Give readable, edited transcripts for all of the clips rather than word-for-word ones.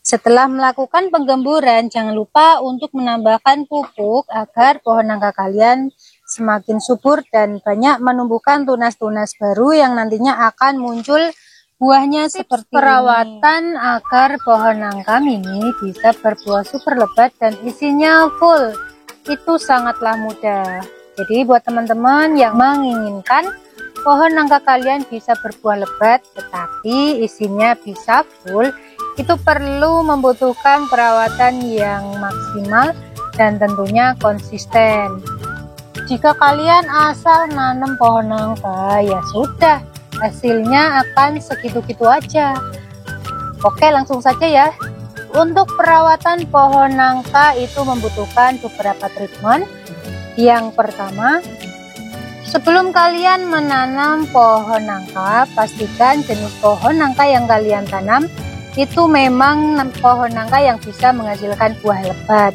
Setelah melakukan penggemburan, jangan lupa untuk menambahkan pupuk agar pohon nangka kalian semakin subur dan banyak menumbuhkan tunas-tunas baru yang nantinya akan muncul buahnya seperti perawatan ini. Agar pohon nangka mini bisa berbuah super lebat dan isinya full, itu sangatlah mudah. Jadi buat teman-teman yang menginginkan pohon nangka kalian bisa berbuah lebat tetapi isinya bisa full, itu perlu membutuhkan perawatan yang maksimal dan tentunya konsisten. Jika kalian asal nanam pohon nangka, ya sudah, hasilnya akan segitu-gitu aja. Oke, langsung saja ya. Untuk perawatan pohon nangka itu membutuhkan beberapa treatment. Yang pertama, sebelum kalian menanam pohon nangka, pastikan jenis pohon nangka yang kalian tanam itu memang pohon nangka yang bisa menghasilkan buah lebat.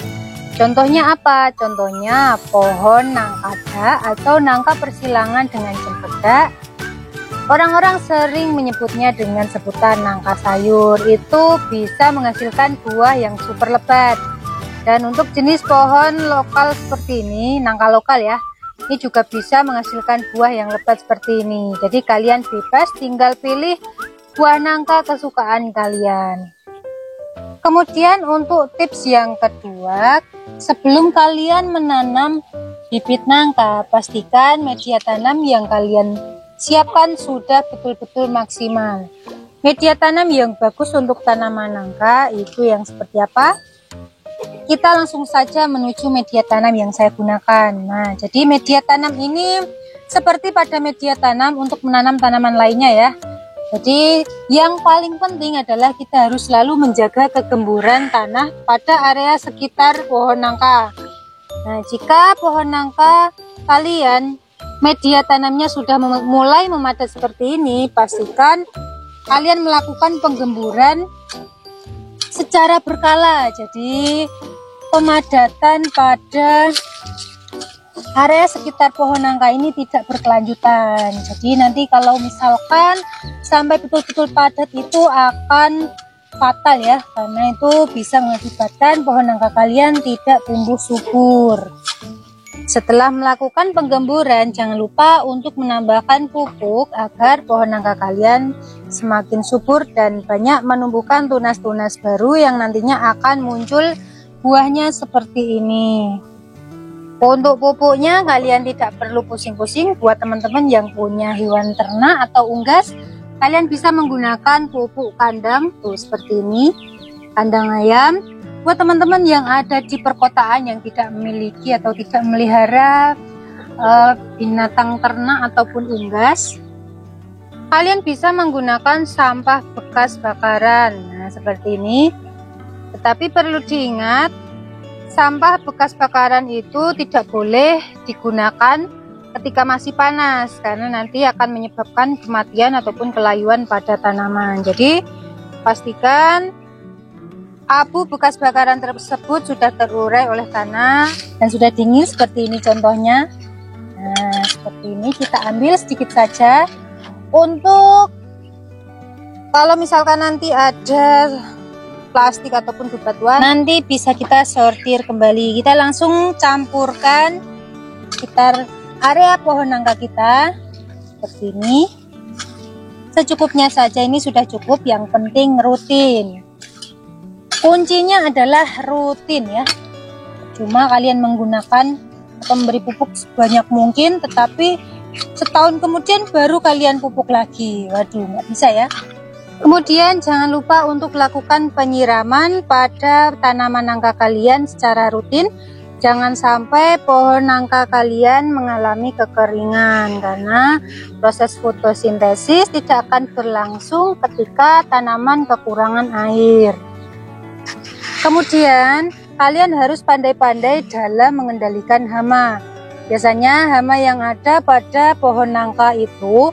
Contohnya apa? Contohnya pohon nangkada atau nangka persilangan dengan cempedak. Orang-orang sering menyebutnya dengan sebutan nangka sayur. Itu bisa menghasilkan buah yang super lebat. Dan untuk jenis pohon lokal seperti ini, nangka lokal ya, ini juga bisa menghasilkan buah yang lebat seperti ini. Jadi kalian bebas tinggal pilih buah nangka kesukaan kalian. Kemudian untuk tips yang kedua, sebelum kalian menanam bibit nangka, pastikan media tanam yang kalian siapkan sudah betul-betul maksimal. Media tanam yang bagus untuk tanaman nangka itu yang seperti apa? Kita langsung saja menuju media tanam yang saya gunakan. Nah, jadi media tanam ini seperti pada media tanam untuk menanam tanaman lainnya ya. Jadi yang paling penting adalah kita harus selalu menjaga kegemburan tanah pada area sekitar pohon nangka. Nah, jika pohon nangka kalian media tanamnya sudah mulai memadat seperti ini, pastikan kalian melakukan penggemburan secara berkala. Jadi pemadatan pada area sekitar pohon nangka ini tidak berkelanjutan. Jadi nanti kalau misalkan sampai betul-betul padat itu akan fatal ya, karena itu bisa mengakibatkan pohon nangka kalian tidak tumbuh subur. Setelah melakukan penggemburan, jangan lupa untuk menambahkan pupuk agar pohon nangka kalian semakin subur dan banyak menumbuhkan tunas-tunas baru yang nantinya akan muncul buahnya seperti ini. Untuk pupuknya kalian tidak perlu pusing-pusing. Buat teman-teman yang punya hewan ternak atau unggas, kalian bisa menggunakan pupuk kandang tuh seperti ini, kandang ayam. Buat teman-teman yang ada di perkotaan yang tidak memiliki atau tidak memelihara binatang ternak ataupun unggas, kalian bisa menggunakan sampah bekas bakaran. Nah, seperti ini. Tetapi perlu diingat, sampah bekas bakaran itu tidak boleh digunakan ketika masih panas, karena nanti akan menyebabkan kematian ataupun kelayuan pada tanaman. Jadi pastikan abu bekas bakaran tersebut sudah terurai oleh tanah dan sudah dingin seperti ini contohnya. Nah, seperti ini kita ambil sedikit saja. Untuk kalau misalkan nanti ada plastik ataupun bebatuan, nanti bisa kita sortir kembali. Kita langsung campurkan sekitar area pohon nangka kita seperti ini. Secukupnya saja, ini sudah cukup. Yang penting rutin. Kuncinya adalah rutin ya. Cuma kalian menggunakan atau memberi pupuk sebanyak mungkin, tetapi setahun kemudian baru kalian pupuk lagi. Waduh, nggak bisa ya. Kemudian jangan lupa untuk lakukan penyiraman pada tanaman nangka kalian secara rutin. Jangan sampai pohon nangka kalian mengalami kekeringan, karena proses fotosintesis tidak akan berlangsung ketika tanaman kekurangan air. Kemudian kalian harus pandai-pandai dalam mengendalikan hama. Biasanya hama yang ada pada pohon nangka itu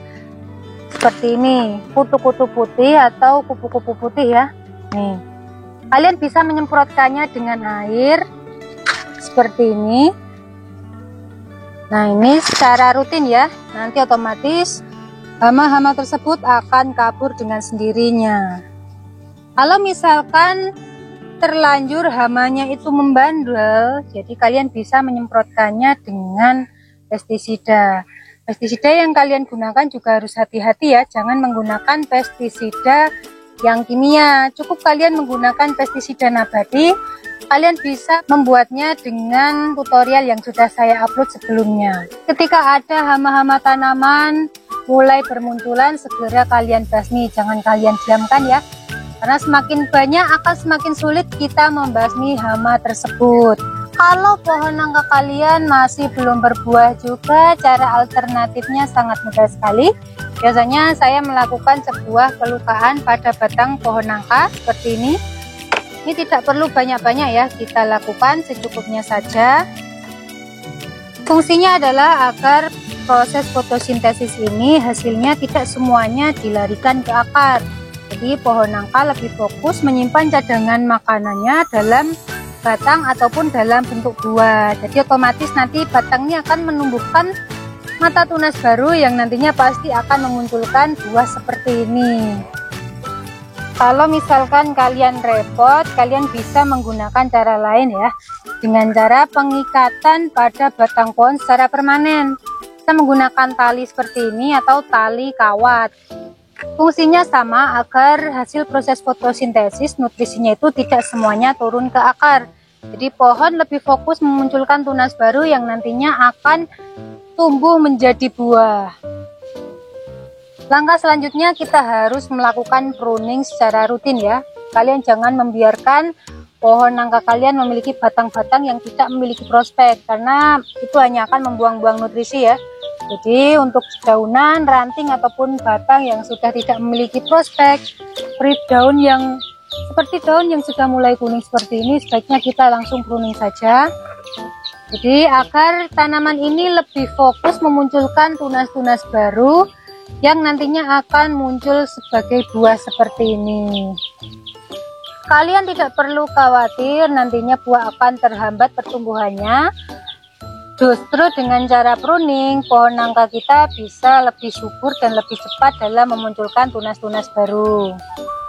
seperti ini, kutu-kutu putih atau kupu-kupu putih ya. Nih, kalian bisa menyemprotkannya dengan air seperti ini. Nah, ini secara rutin ya. Nanti otomatis hama-hama tersebut akan kabur dengan sendirinya. Kalau misalkan terlanjur hamanya itu membandel, jadi kalian bisa menyemprotkannya dengan pestisida. Pestisida yang kalian gunakan juga harus hati-hati ya, jangan menggunakan pestisida yang kimia. Cukup kalian menggunakan pestisida nabati. Kalian bisa membuatnya dengan tutorial yang sudah saya upload sebelumnya. Ketika ada hama-hama tanaman mulai bermunculan, segera kalian basmi, jangan kalian diamkan ya. Karena semakin banyak akan semakin sulit kita membasmi hama tersebut. Kalau pohon nangka kalian masih belum berbuah juga, cara alternatifnya sangat mudah sekali. Biasanya saya melakukan sebuah pelukaan pada batang pohon nangka seperti ini. Ini tidak perlu banyak-banyak ya, kita lakukan secukupnya saja. Fungsinya adalah agar proses fotosintesis ini hasilnya tidak semuanya dilarikan ke akar. Jadi pohon nangka lebih fokus menyimpan cadangan makanannya dalam batang ataupun dalam bentuk buah. Jadi otomatis nanti batangnya akan menumbuhkan mata tunas baru yang nantinya pasti akan memunculkan buah seperti ini. Kalau misalkan kalian repot, kalian bisa menggunakan cara lain ya, dengan cara pengikatan pada batang pohon secara permanen. Kita menggunakan tali seperti ini atau tali kawat. Fungsinya sama, agar hasil proses fotosintesis nutrisinya itu tidak semuanya turun ke akar. Jadi pohon lebih fokus memunculkan tunas baru yang nantinya akan tumbuh menjadi buah. Langkah selanjutnya kita harus melakukan pruning secara rutin ya. Kalian jangan membiarkan pohon nangka kalian memiliki batang-batang yang tidak memiliki prospek, karena itu hanya akan membuang-buang nutrisi ya. Jadi untuk daunan, ranting ataupun batang yang sudah tidak memiliki prospek, daun yang seperti daun yang sudah mulai kuning seperti ini, sebaiknya kita langsung pruning saja. Jadi agar tanaman ini lebih fokus memunculkan tunas-tunas baru yang nantinya akan muncul sebagai buah seperti ini. Kalian tidak perlu khawatir nantinya buah akan terhambat pertumbuhannya. Justru dengan cara pruning, pohon nangka kita bisa lebih subur dan lebih cepat dalam memunculkan tunas-tunas baru.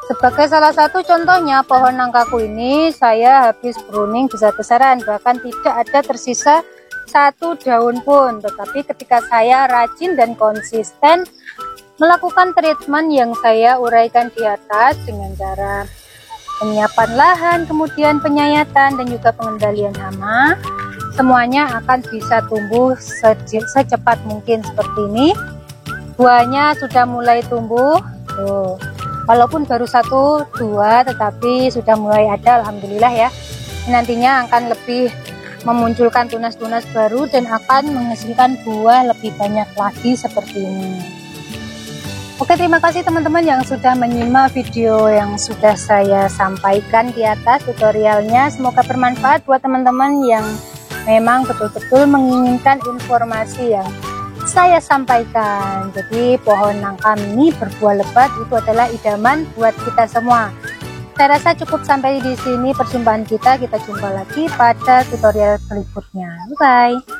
Sebagai salah satu contohnya, pohon nangkaku ini saya habis pruning besar-besaran, bahkan tidak ada tersisa satu daun pun. Tetapi ketika saya rajin dan konsisten melakukan treatment yang saya uraikan di atas dengan cara penyiapan lahan, kemudian penyayatan dan juga pengendalian hama, semuanya akan bisa tumbuh secepat mungkin seperti ini. Buahnya sudah mulai tumbuh tuh. Walaupun baru 1-2 tetapi sudah mulai ada, alhamdulillah ya. Nantinya akan lebih memunculkan tunas-tunas baru dan akan menghasilkan buah lebih banyak lagi seperti ini. Oke, terima kasih teman-teman yang sudah menyimak video yang sudah saya sampaikan di atas tutorialnya. Semoga bermanfaat buat teman-teman yang memang betul-betul menginginkan informasi yang saya sampaikan. Jadi pohon nangka mini berbuah lebat itu adalah idaman buat kita semua. Saya rasa cukup sampai di sini perjumpaan kita. Kita jumpa lagi pada tutorial berikutnya. Bye.